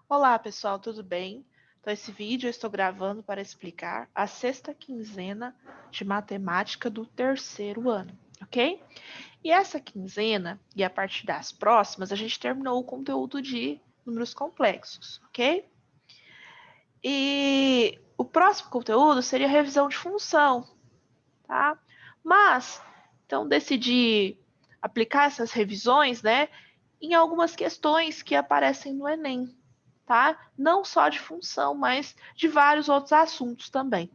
Olá, pessoal, tudo bem? Então, esse vídeo eu estou gravando para explicar a sexta quinzena de matemática do terceiro ano, ok? E essa quinzena, e a partir das próximas, a gente terminou o conteúdo de números complexos, ok? E o próximo conteúdo seria revisão de função, tá? Mas, então, decidi aplicar essas revisões, né, em algumas questões que aparecem no Enem, tá? Não só de função, mas de vários outros assuntos também,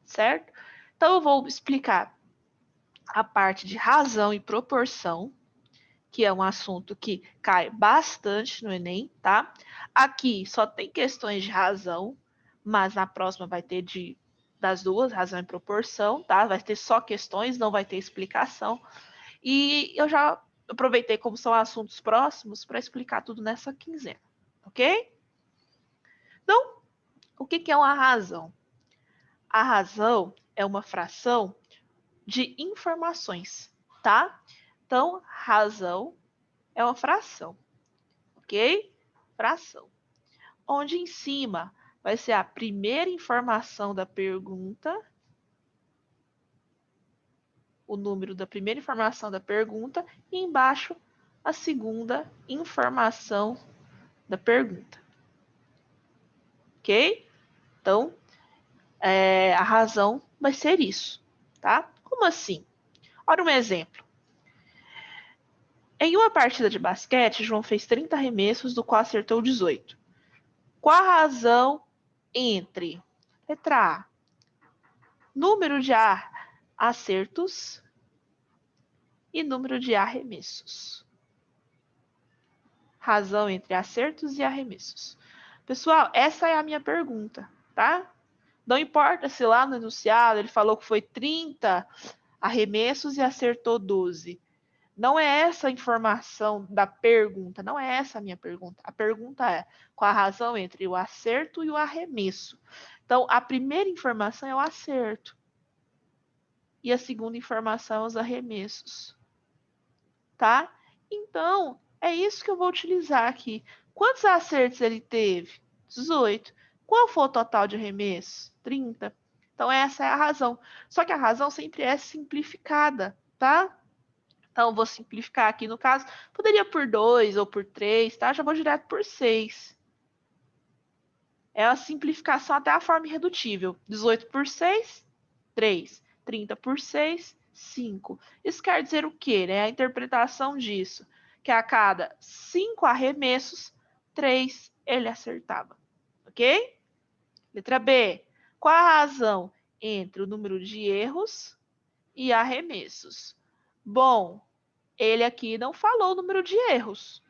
certo? Então, eu vou explicar a parte de razão e proporção, que é um assunto que cai bastante no Enem, tá? Aqui só tem questões de razão, mas na próxima vai ter das duas, razão e proporção, tá? Vai ter só questões, não vai ter explicação. E eu já aproveitei como são assuntos próximos para explicar tudo nessa quinzena, ok? Então, o que é uma razão? A razão é uma fração de informações, tá? Então, razão é uma fração, ok? Fração. Onde em cima vai ser a primeira informação da pergunta, o número da primeira informação da pergunta, e embaixo a segunda informação da pergunta, ok? Então, a razão vai ser isso, tá? Como assim? Olha um exemplo. Em uma partida de basquete, João fez 30 arremessos, do qual acertou 18. Qual a razão entre letra A, número de acertos e número de arremessos? Razão entre acertos e arremessos. Pessoal, essa é a minha pergunta, tá? Não importa se lá no enunciado ele falou que foi 30 arremessos e acertou 12. Não é essa a informação da pergunta, não é essa a minha pergunta. A pergunta é qual a razão entre o acerto e o arremesso. Então, a primeira informação é o acerto e a segunda informação é os arremessos, tá? Então, é isso que eu vou utilizar aqui. Quantos acertos ele teve? 18. Qual foi o total de arremessos? 30. Então, essa é a razão. Só que a razão sempre é simplificada, tá? Então, vou simplificar aqui no caso. Poderia por 2 ou por 3, tá? Já vou direto por 6. É a simplificação até a forma irredutível. 18 por 6, 3. 30 por 6, 5. Isso quer dizer o quê? Né? A interpretação disso. Que a cada 5 arremessos, 3 ele acertava. Ok? Letra B. Qual a razão entre o número de erros e arremessos? Bom, ele aqui não falou o número de erros,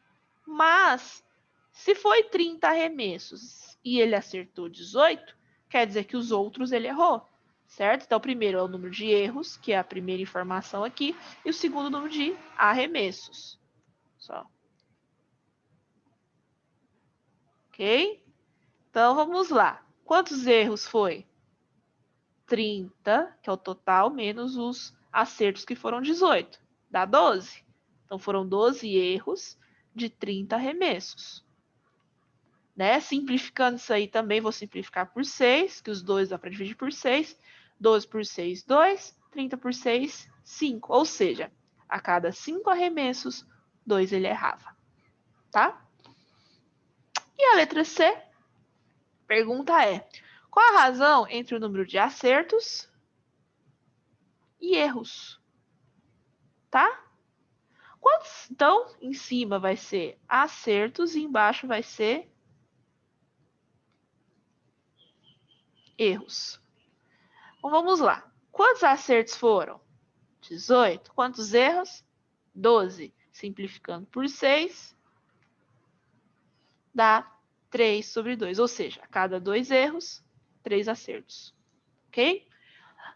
mas se foi 30 arremessos e ele acertou 18, quer dizer que os outros ele errou, certo? Então, o primeiro é o número de erros, que é a primeira informação aqui, e o segundo, o número de arremessos. Só. Ok? Então, vamos lá. Quantos erros foi? 30, que é o total, menos os acertos, que foram 18. Dá 12. Então, foram 12 erros de 30 arremessos. Né? Simplificando isso aí também, vou simplificar por 6, que os dois dá para dividir por 6. 12 por 6, 2. 30 por 6, 5. Ou seja, a cada 5 arremessos, 2 ele errava. Tá? E a letra C, pergunta é, qual a razão entre o número de acertos e erros? Tá? Quantos? Então, em cima vai ser acertos e embaixo vai ser erros. Então, vamos lá. Quantos acertos foram? 18. Quantos erros? 12. Simplificando por 6, dá 3 sobre 2. Ou seja, a cada 2 erros, 3 acertos. Ok?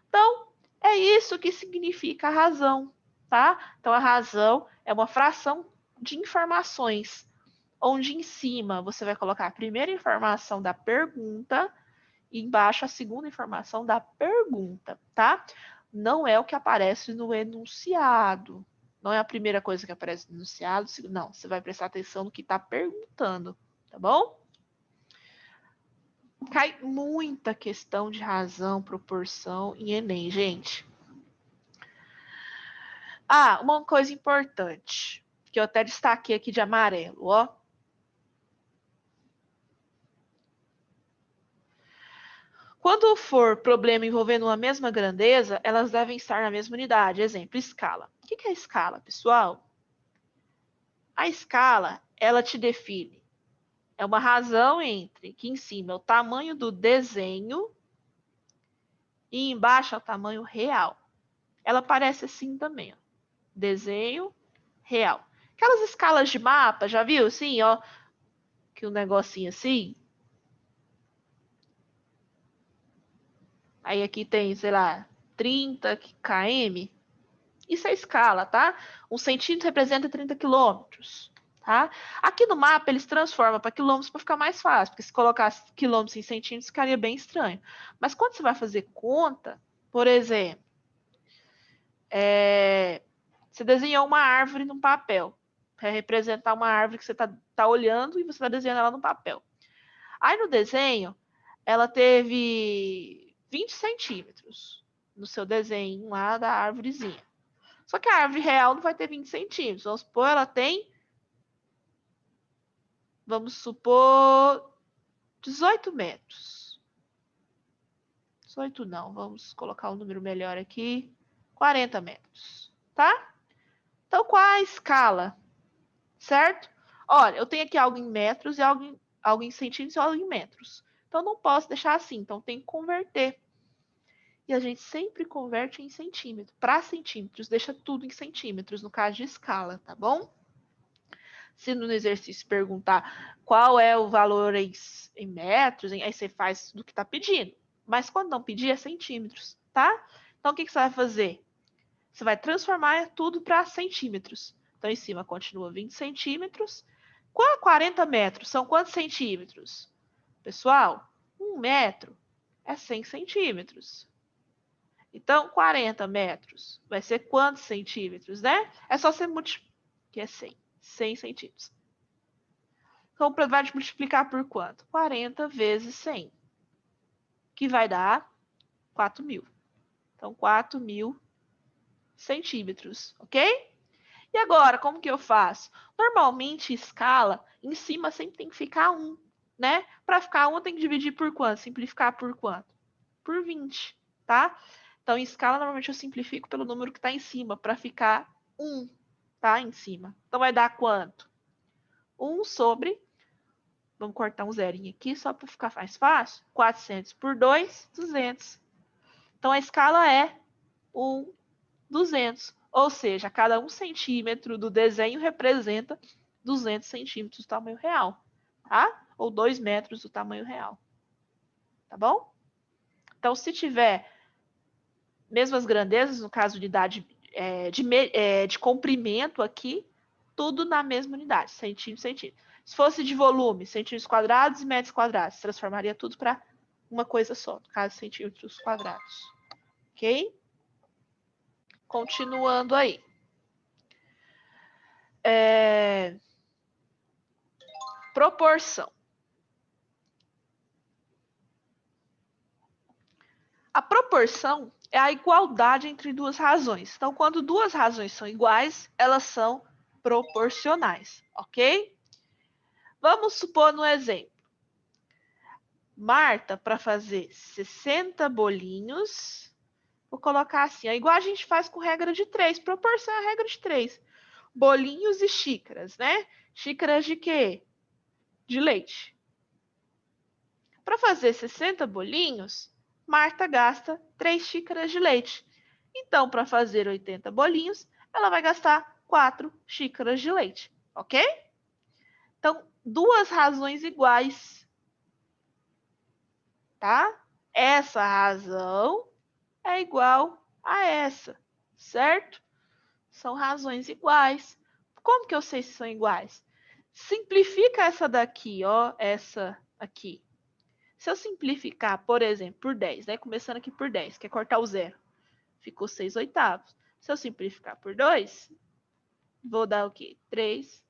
Então, é isso que significa a razão, tá? Então, a razão é uma fração de informações, onde em cima você vai colocar a primeira informação da pergunta e embaixo a segunda informação da pergunta, tá? Não é o que aparece no enunciado. Não é a primeira coisa que aparece no enunciado. Não, você vai prestar atenção no que está perguntando, tá bom? Cai muita questão de razão, proporção em Enem, gente. Ah, uma coisa importante, que eu até destaquei aqui de amarelo, ó. Quando for problema envolvendo uma mesma grandeza, elas devem estar na mesma unidade. Exemplo, escala. O que é escala, pessoal? A escala, ela te define. É uma razão entre que em cima é o tamanho do desenho e embaixo é o tamanho real. Ela aparece assim também, ó. Desenho real. Aquelas escalas de mapa, já viu? Assim, ó, que um negocinho assim. Aí aqui tem, sei lá, 30 km. Isso é escala, tá? 1 centímetro representa 30 quilômetros, tá? Aqui no mapa eles transformam para quilômetros para ficar mais fácil, porque se colocar quilômetros em centímetros ficaria bem estranho. Mas quando você vai fazer conta, por exemplo, você desenhou uma árvore num papel, para representar uma árvore que você tá olhando e você está desenhando ela no papel. Aí no desenho, ela teve 20 centímetros no seu desenho lá da árvorezinha. Só que a árvore real não vai ter 20 centímetros. Vamos supor, ela tem, vamos supor, 18 metros. 18 não, vamos colocar um número melhor aqui. 40 metros, tá? Então, qual a escala? Certo? Olha, eu tenho aqui algo em metros e algo em centímetros e algo em metros. Então, não posso deixar assim. Então, tem que converter. E a gente sempre converte em centímetros. Para centímetros, deixa tudo em centímetros, no caso de escala, tá bom? Se no exercício perguntar qual é o valor em metros, aí você faz do que está pedindo. Mas quando não pedir, é centímetros, tá? Então, o que você vai fazer? Você vai transformar tudo para centímetros. Então, em cima continua 20 centímetros. 40 metros são quantos centímetros? Pessoal, 1 metro é 100 centímetros. Então, 40 metros vai ser quantos centímetros, né? É só você multiplicar, que é 100. 100 centímetros. Então, vai multiplicar por quanto? 40 vezes 100, que vai dar 4.000. Então, 4.000 centímetros, ok? E agora, como que eu faço? Normalmente, escala, em cima sempre tem que ficar 1, né? Para ficar 1, tem que dividir por quanto? Simplificar por quanto? Por 20, tá? Então, em escala, normalmente eu simplifico pelo número que está em cima, para ficar 1, tá? Em cima. Então, vai dar quanto? 1 sobre, vamos cortar um zerinho aqui, só para ficar mais fácil. 400 por 2, 200. Então, a escala é 1, 200. Ou seja, cada 1 centímetro do desenho representa 200 centímetros do tamanho real, tá? Ou 2 metros do tamanho real, tá bom? Então, se tiver mesmas grandezas, no caso de unidade de comprimento aqui, tudo na mesma unidade, centímetro, centímetro. Se fosse de volume, centímetros quadrados e metros quadrados, transformaria tudo para uma coisa só, no caso, centímetros quadrados. Ok? Continuando aí. Proporção. A proporção é a igualdade entre duas razões. Então, quando duas razões são iguais, elas são proporcionais, ok? Vamos supor no exemplo. Marta, para fazer 60 bolinhos, vou colocar assim, igual a gente faz com regra de 3, proporção é a regra de 3. Bolinhos e xícaras, né? Xícaras de quê? De leite. Para fazer 60 bolinhos, Marta gasta 3 xícaras de leite. Então, para fazer 80 bolinhos, ela vai gastar 4 xícaras de leite, ok? Então, duas razões iguais, tá? Essa razão é igual a essa, certo? São razões iguais. Como que eu sei se são iguais? Simplifica essa daqui, ó, essa aqui. Se eu simplificar, por exemplo, por 10, né? Começando aqui por 10, que é cortar o zero. Ficou 6 oitavos. Se eu simplificar por 2, vou dar o quê? 3.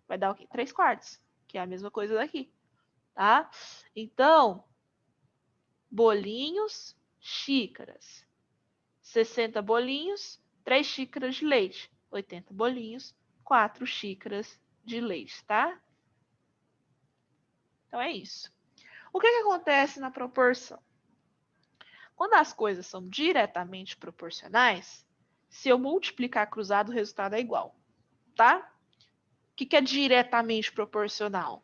Vai dar o quê? 3 quartos, que é a mesma coisa daqui, tá? Então, bolinhos, xícaras. 60 bolinhos, 3 xícaras de leite. 80 bolinhos, 4 xícaras de leite, tá? Então é isso. O que acontece na proporção? Quando as coisas são diretamente proporcionais, se eu multiplicar cruzado, o resultado é igual, tá? O que é diretamente proporcional?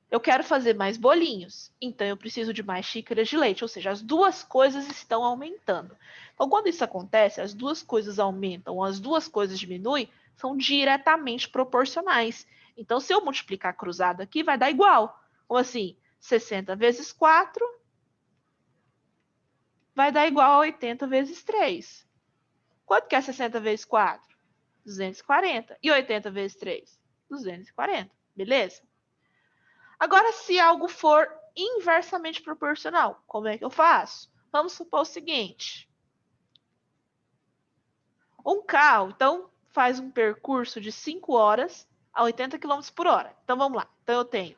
Eu quero fazer mais bolinhos, então eu preciso de mais xícaras de leite, ou seja, as duas coisas estão aumentando. Então, quando isso acontece, as duas coisas aumentam, as duas coisas diminuem, são diretamente proporcionais. Então, se eu multiplicar cruzado aqui, vai dar igual. Como assim? 60 vezes 4 vai dar igual a 80 vezes 3. Quanto que é 60 vezes 4? 240. E 80 vezes 3? 240. Beleza? Agora, se algo for inversamente proporcional, como é que eu faço? Vamos supor o seguinte. Um carro, então, faz um percurso de 5 horas a 80 km por hora. Então, vamos lá. Então, eu tenho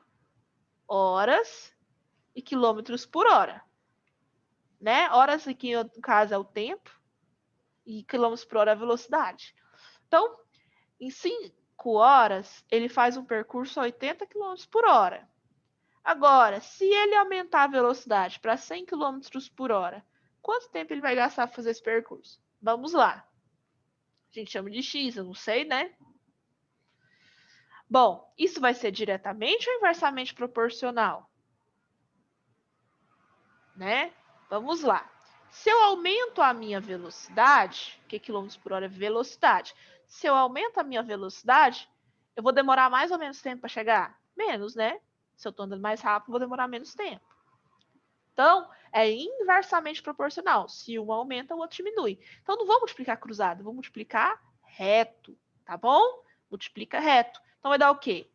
horas e quilômetros por hora. Né? Horas aqui, no caso, é o tempo. E quilômetros por hora é a velocidade. Então, em 5 horas, ele faz um percurso a 80 km por hora. Agora, se ele aumentar a velocidade para 100 km por hora, quanto tempo ele vai gastar para fazer esse percurso? Vamos lá. A gente chama de X, eu não sei, né? Bom, isso vai ser diretamente ou inversamente proporcional? Né? Vamos lá. Se eu aumento a minha velocidade, que quilômetros por hora é velocidade? Se eu aumento a minha velocidade, eu vou demorar mais ou menos tempo para chegar? Menos, né? Se eu estou andando mais rápido, vou demorar menos tempo. Então, é inversamente proporcional. Se um aumenta, o outro diminui. Então, não vou multiplicar cruzado, vou multiplicar reto, tá bom? Multiplica reto. Então, vai dar o quê?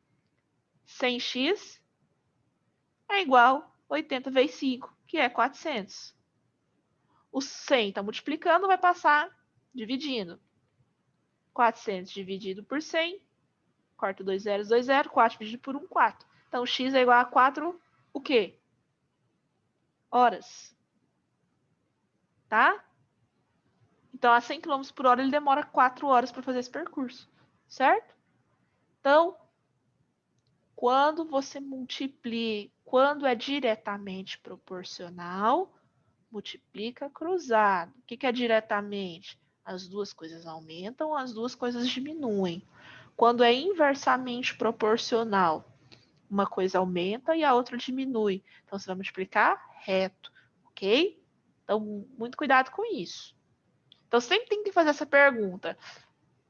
100x é igual a 80 vezes 5, que é 400. O 100 está multiplicando, vai passar dividindo. 400 dividido por 100, corta 2 zeros, 2 zeros, 4 dividido por 1, 4. Então, x é igual a 4, o quê? Horas. Tá? Então, a 100 km por hora, ele demora 4 horas para fazer esse percurso, certo? Então, quando você multiplica, quando é diretamente proporcional, multiplica cruzado. O que é diretamente? As duas coisas aumentam, as duas coisas diminuem. Quando é inversamente proporcional, uma coisa aumenta e a outra diminui. Então, você vai multiplicar reto, ok? Então, muito cuidado com isso. Então, sempre tem que fazer essa pergunta.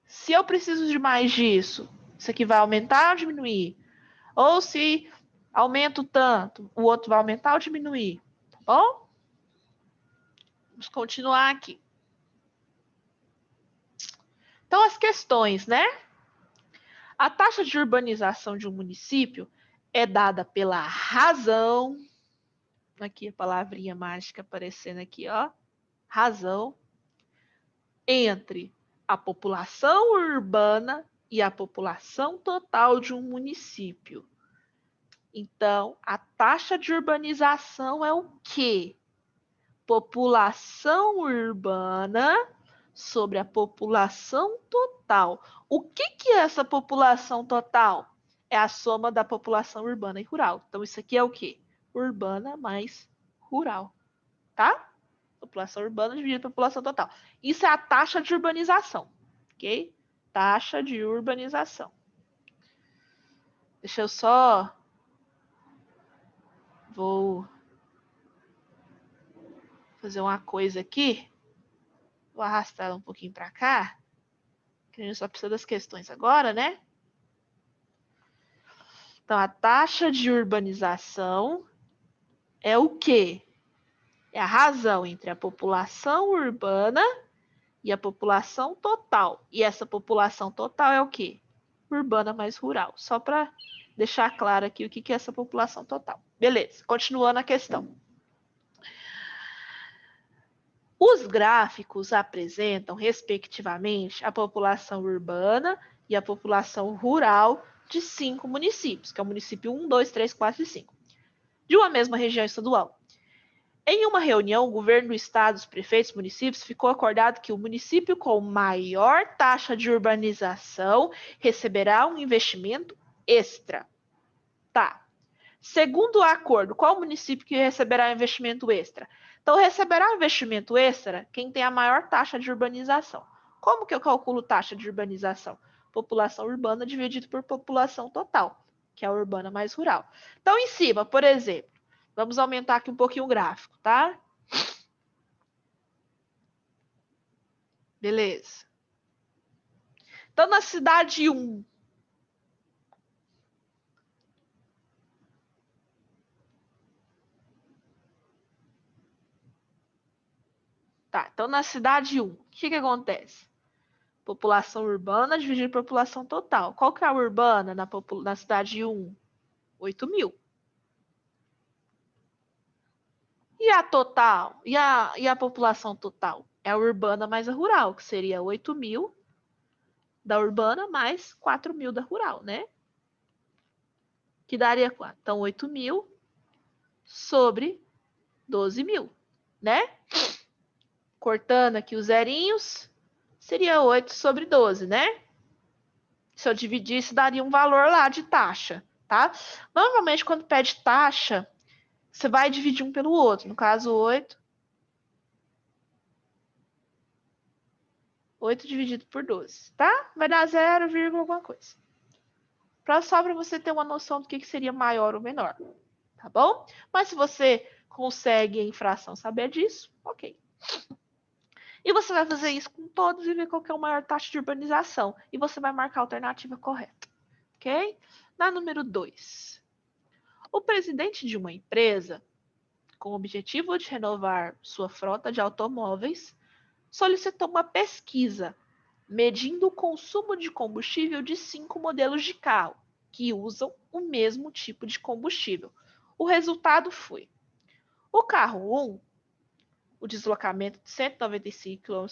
Se eu preciso de mais disso, isso aqui vai aumentar ou diminuir? Ou se aumento tanto, o outro vai aumentar ou diminuir? Tá bom? Vamos continuar aqui. Então, as questões, né? A taxa de urbanização de um município é dada pela razão. Aqui a palavrinha mágica aparecendo aqui, ó. Razão. Entre a população urbana e a população total de um município. Então, a taxa de urbanização é o quê? População urbana sobre a população total. O que é essa população total? É a soma da população urbana e rural. Então, isso aqui é o quê? Urbana mais rural, tá? População urbana dividida pela população total. Isso é a taxa de urbanização, ok? Taxa de urbanização. Deixa eu só... Vou fazer uma coisa aqui. Vou arrastar ela um pouquinho para cá. Que a gente só precisa das questões agora, né? Então, a taxa de urbanização é o quê? É a razão entre a população urbana e a população total. E essa população total é o quê? Urbana mais rural. Só para deixar claro aqui o que é essa população total. Beleza, continuando a questão. Os gráficos apresentam, respectivamente, a população urbana e a população rural de 5 municípios, que é o município 1, 2, 3, 4 e 5, de uma mesma região estadual. Em uma reunião, o governo do estado, os prefeitos, municípios, ficou acordado que o município com maior taxa de urbanização receberá um investimento extra. Tá. Segundo o acordo, qual município que receberá investimento extra? Então, receberá investimento extra quem tem a maior taxa de urbanização. Como que eu calculo taxa de urbanização? População urbana dividido por população total, que é a urbana mais rural. Então, em cima, por exemplo, vamos aumentar aqui um pouquinho o gráfico, tá? Beleza. Então, na cidade 1, tá? Então, na cidade 1, o que acontece? População urbana dividida por população total. Qual que é a urbana na cidade 1? 8.000. E a total? E a população total? É a urbana mais a rural, que seria 8.000 da urbana mais 4.000 da rural, né? Que daria quanto? Então, 8.000 sobre 12.000, né? Cortando aqui os zerinhos, seria 8 sobre 12, né? Se eu dividisse, daria um valor lá de taxa, tá? Normalmente, quando pede taxa, você vai dividir um pelo outro. No caso, 8 dividido por 12, tá? Vai dar 0, alguma coisa. Só para você ter uma noção do que seria maior ou menor, tá bom? Mas se você consegue em fração saber disso, ok. E você vai fazer isso com todos e ver qual que é a maior taxa de urbanização. E você vai marcar a alternativa correta, ok? Na número 2. O presidente de uma empresa, com o objetivo de renovar sua frota de automóveis, solicitou uma pesquisa medindo o consumo de combustível de 5 modelos de carro que usam o mesmo tipo de combustível. O resultado foi: o carro 1, o deslocamento de 195 km,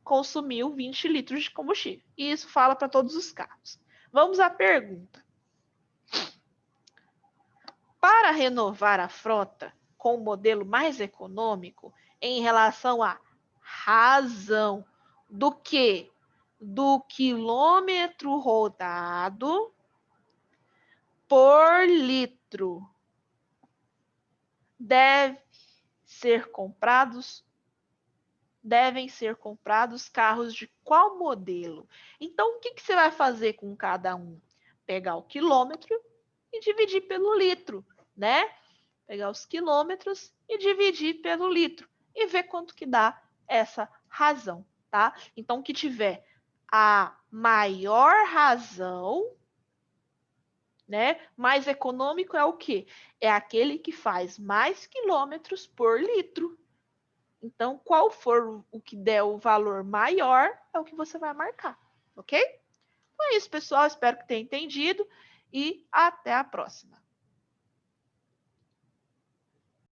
consumiu 20 litros de combustível. E isso fala para todos os carros. Vamos à pergunta. Para renovar a frota com um modelo mais econômico em relação à razão do que? Do quilômetro rodado por litro. Devem ser comprados carros de qual modelo? Então, o que você vai fazer com cada um? Pegar o quilômetro e dividir pelo litro, né? Pegar os quilômetros e dividir pelo litro e ver quanto que dá essa razão, tá? Então, o que tiver a maior razão, né? Mais econômico é o quê? É aquele que faz mais quilômetros por litro. Então, qual for o que der o valor maior, é o que você vai marcar, ok? Então é isso, pessoal. Espero que tenha entendido e até a próxima.